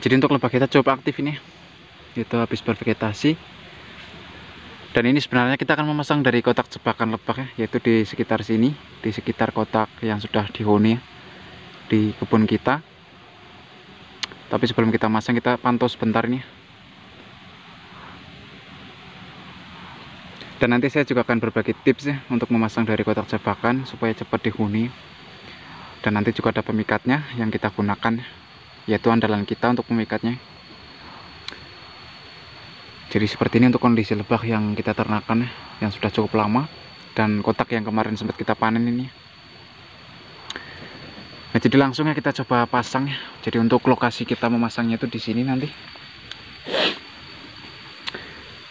jadi untuk lebah kita cukup aktif ini, itu habis bervegetasi. Dan ini sebenarnya kita akan memasang dari kotak jebakan lebah ya, yaitu di sekitar sini, di sekitar kotak yang sudah dihuni di kebun kita. Tapi sebelum kita masang, kita pantau sebentar nih. Dan nanti saya juga akan berbagi tips ya untuk memasang dari kotak jebakan supaya cepat dihuni. Dan nanti juga ada pemikatnya yang kita gunakan, yaitu andalan kita untuk pemikatnya. Jadi seperti ini untuk kondisi lebah yang kita ternakan ya, yang sudah cukup lama, dan kotak yang kemarin sempat kita panen ini. Nah, jadi langsung ya kita coba pasang ya. Jadi untuk lokasi kita memasangnya itu di sini nanti.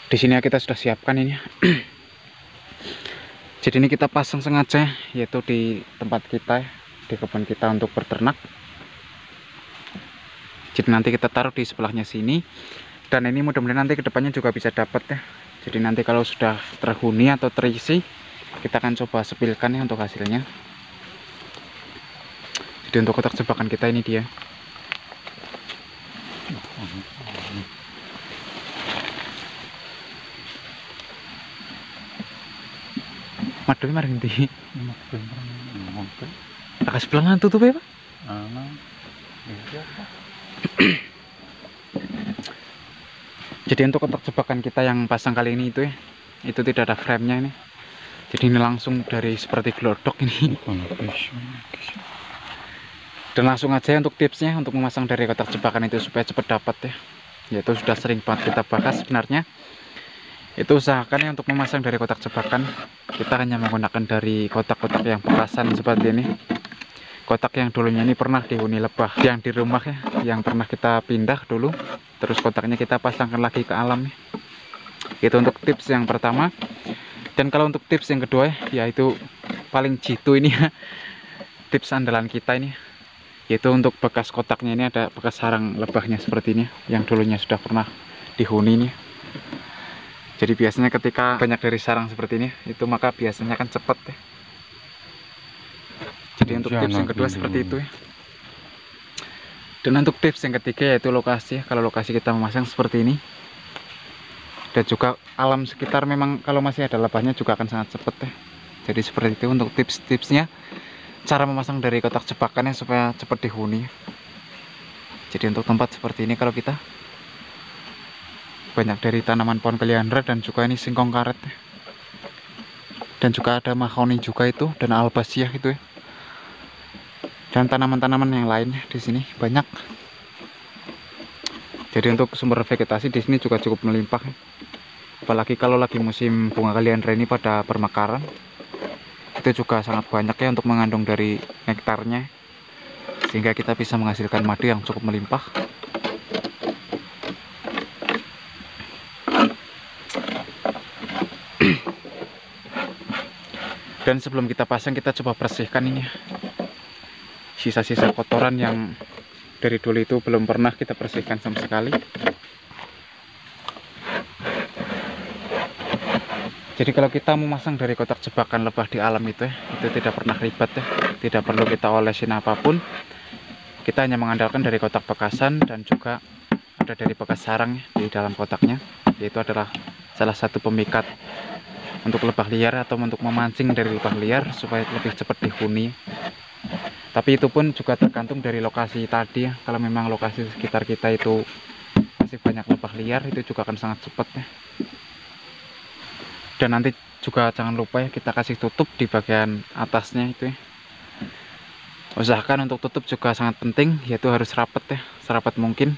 Di sini ya kita sudah siapkan ini. Jadi ini kita pasang sengaja yaitu di tempat kita ya, di kebun kita untuk berternak. Jadi nanti kita taruh di sebelahnya sini. Dan ini mudah-mudahan nanti kedepannya juga bisa dapat ya. Jadi nanti kalau sudah terhuni atau terisi, kita akan coba sepilkan ya untuk hasilnya. Jadi untuk kotak jebakan kita ini dia. Madu mari ngendi? Tak sebelah tutup ya, Pak? Jadi untuk kotak jebakan kita yang pasang kali ini itu ya, itu tidak ada frame-nya ini. Jadi ini langsung dari seperti glodok ini. Dan langsung aja untuk tipsnya untuk memasang dari kotak jebakan itu supaya cepat dapat ya. Yaitu sudah sering banget kita bahas sebenarnya. Itu usahakan ya untuk memasang dari kotak jebakan kita hanya menggunakan dari kotak-kotak yang bekasan seperti ini. Kotak yang dulunya ini pernah dihuni lebah yang di rumah ya, yang pernah kita pindah dulu, terus kotaknya kita pasangkan lagi ke alam ya. Itu untuk tips yang pertama. Dan kalau untuk tips yang kedua ya, yaitu paling jitu ini ya, tips andalan kita ini, yaitu untuk bekas kotaknya ini ada bekas sarang lebahnya seperti ini yang dulunya sudah pernah dihuni nih. Jadi biasanya ketika banyak dari sarang seperti ini, itu maka biasanya kan cepet ya. Jadi untuk tips yang kedua seperti itu ya. Dan untuk tips yang ketiga yaitu lokasi. Kalau lokasi kita memasang seperti ini, dan juga alam sekitar memang kalau masih ada lebahnya juga akan sangat cepet ya. Jadi seperti itu untuk tips-tipsnya, cara memasang dari kotak jebakannya supaya cepat dihuni. Jadi untuk tempat seperti ini kalau kita banyak dari tanaman pohon kaliandra dan juga ini singkong karet ya. Dan juga ada mahoni juga itu, dan albasiah itu ya. Dan tanaman-tanaman yang lainnya di sini banyak. Jadi untuk sumber vegetasi di sini juga cukup melimpah ya. Apalagi kalau lagi musim bunga kaliandra ini pada bermekaran, itu juga sangat banyak ya untuk mengandung dari nektarnya, sehingga kita bisa menghasilkan madu yang cukup melimpah. Dan sebelum kita pasang, kita coba bersihkan ini sisa-sisa kotoran yang dari dulu itu belum pernah kita bersihkan sama sekali. Jadi kalau kita memasang dari kotak jebakan lebah di alam itu ya, itu tidak pernah ribet ya, tidak perlu kita olesin apapun. Kita hanya mengandalkan dari kotak bekasan dan juga ada dari bekas sarang ya, di dalam kotaknya, yaitu adalah salah satu pemikat untuk lebah liar atau untuk memancing dari lebah liar supaya lebih cepat dihuni. Tapi itu pun juga tergantung dari lokasi tadi ya. Kalau memang lokasi sekitar kita itu masih banyak lebah liar, itu juga akan sangat cepat ya. Dan nanti juga jangan lupa ya, kita kasih tutup di bagian atasnya itu ya. Usahakan untuk tutup juga sangat penting, yaitu harus rapat ya, serapat mungkin.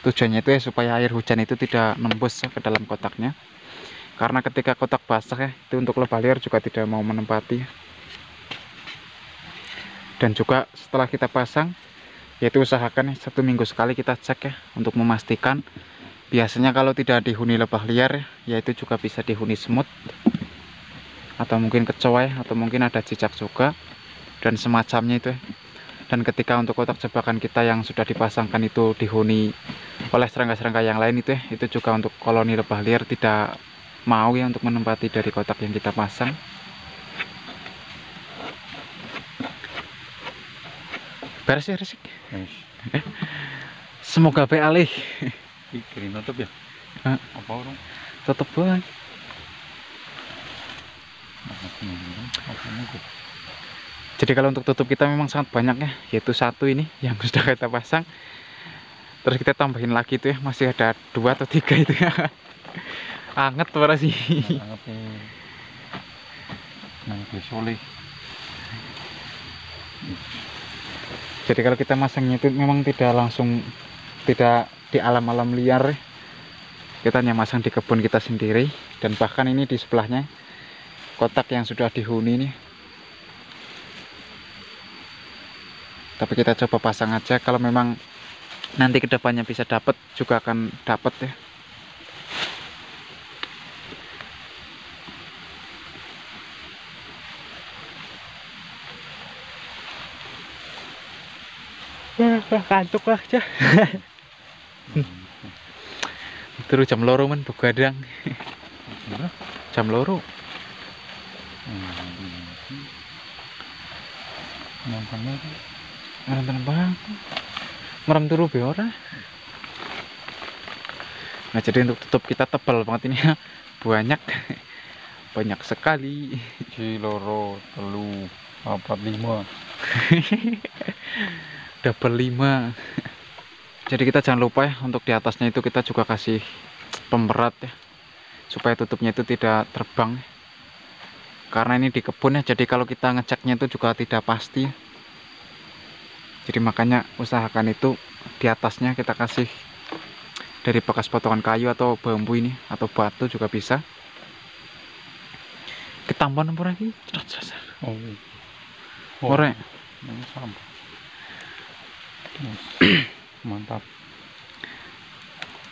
Tujuannya itu ya supaya air hujan itu tidak nembus ya, ke dalam kotaknya. Karena ketika kotak basah ya, itu untuk lebah liar juga tidak mau menempati. Dan juga setelah kita pasang, yaitu usahakan ya, 1 minggu sekali kita cek ya, untuk memastikan. Biasanya kalau tidak dihuni lebah liar ya, yaitu juga bisa dihuni semut, atau mungkin kecoa ya, atau mungkin ada cicak juga, dan semacamnya itu ya. Dan ketika untuk kotak jebakan kita yang sudah dipasangkan itu dihuni oleh serangga-serangga yang lain itu ya, itu juga untuk koloni lebah liar tidak mau ya untuk menempati dari kotak yang kita pasang. Beres ya, Resik? Semoga be alih. Kiri nutup ya? Hah? Apa orang? Tetep bae. Jadi kalau untuk tutup kita memang sangat banyak ya, yaitu satu ini yang sudah kita pasang. Terus kita tambahin lagi tuh ya, masih ada 2 atau 3 itu ya. Anget parah sih. Anget nih. Nang soleh. Jadi kalau kita masangnya itu memang tidak langsung, tidak di alam-alam liar. Kita hanya masang di kebun kita sendiri. Dan bahkan ini di sebelahnya kotak yang sudah dihuni nih. Tapi kita coba pasang aja, kalau memang nanti kedepannya bisa dapat juga akan dapat ya. Kantuk lah aja. Terus jam loro men begadang. Jam loro. Nonton bang. Merem turu be ora. Nah, jadi untuk tutup kita tebal banget ini ya. Banyak sekali. Loro, telu, 4, 5. Double 5. Jadi kita jangan lupa ya, untuk di atasnya itu kita juga kasih pemberat ya, supaya tutupnya itu tidak terbang. Karena ini di kebun ya, jadi kalau kita ngeceknya itu juga tidak pasti ya. Jadi makanya usahakan itu di atasnya kita kasih dari bekas potongan kayu atau bambu ini, atau batu juga bisa. Kita tambah nomor lagi. Oh. Ore. Mantap.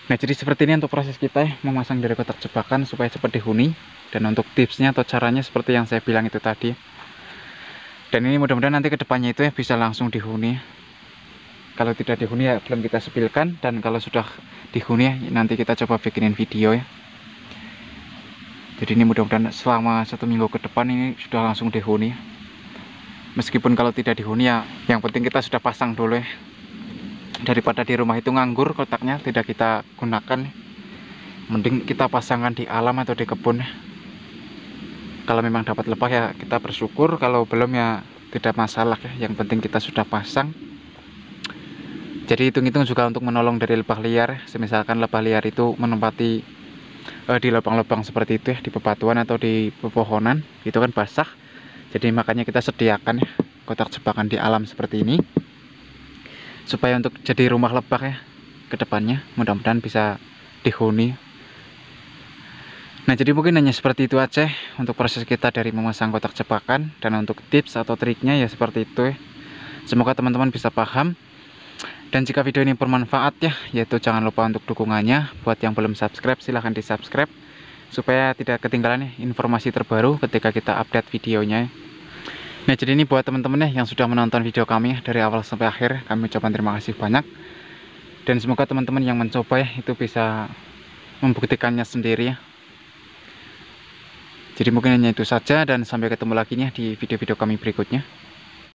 Nah, jadi seperti ini untuk proses kita ya, memasang dari kotak jebakan supaya cepat dihuni. Dan untuk tipsnya atau caranya seperti yang saya bilang itu tadi. Dan ini mudah-mudahan nanti kedepannya itu ya bisa langsung dihuni. Kalau tidak dihuni ya belum kita sepilkan, dan kalau sudah dihuni ya nanti kita coba bikinin video ya. Jadi ini mudah-mudahan selama 1 minggu ke depan ini sudah langsung dihuni. Meskipun kalau tidak dihuni ya yang penting kita sudah pasang dulu ya. Daripada di rumah itu nganggur kotaknya tidak kita gunakan, mending kita pasangkan di alam atau di kebun. Kalau memang dapat lebah ya kita bersyukur, kalau belum ya tidak masalah ya, yang penting kita sudah pasang. Jadi hitung-hitung juga untuk menolong dari lebah liar. Semisalkan lebah liar itu menempati di lubang-lubang seperti itu ya, di bebatuan atau di pepohonan, itu kan basah. Jadi makanya kita sediakan ya kotak jebakan di alam seperti ini, supaya untuk jadi rumah lebah ya ke depannya, mudah-mudahan bisa dihuni. Nah, jadi mungkin hanya seperti itu aja untuk proses kita dari memasang kotak jebakan, dan untuk tips atau triknya ya seperti itu ya. Semoga teman-teman bisa paham. Dan jika video ini bermanfaat ya, yaitu jangan lupa untuk dukungannya. Buat yang belum subscribe silahkan di subscribe, supaya tidak ketinggalan ya informasi terbaru ketika kita update videonya. Nah, jadi ini buat teman-teman ya yang sudah menonton video kami dari awal sampai akhir, kami ucapkan terima kasih banyak. Dan semoga teman-teman yang mencoba ya itu bisa membuktikannya sendiri ya. Jadi mungkin hanya itu saja, dan sampai ketemu lagi nih di video-video kami berikutnya.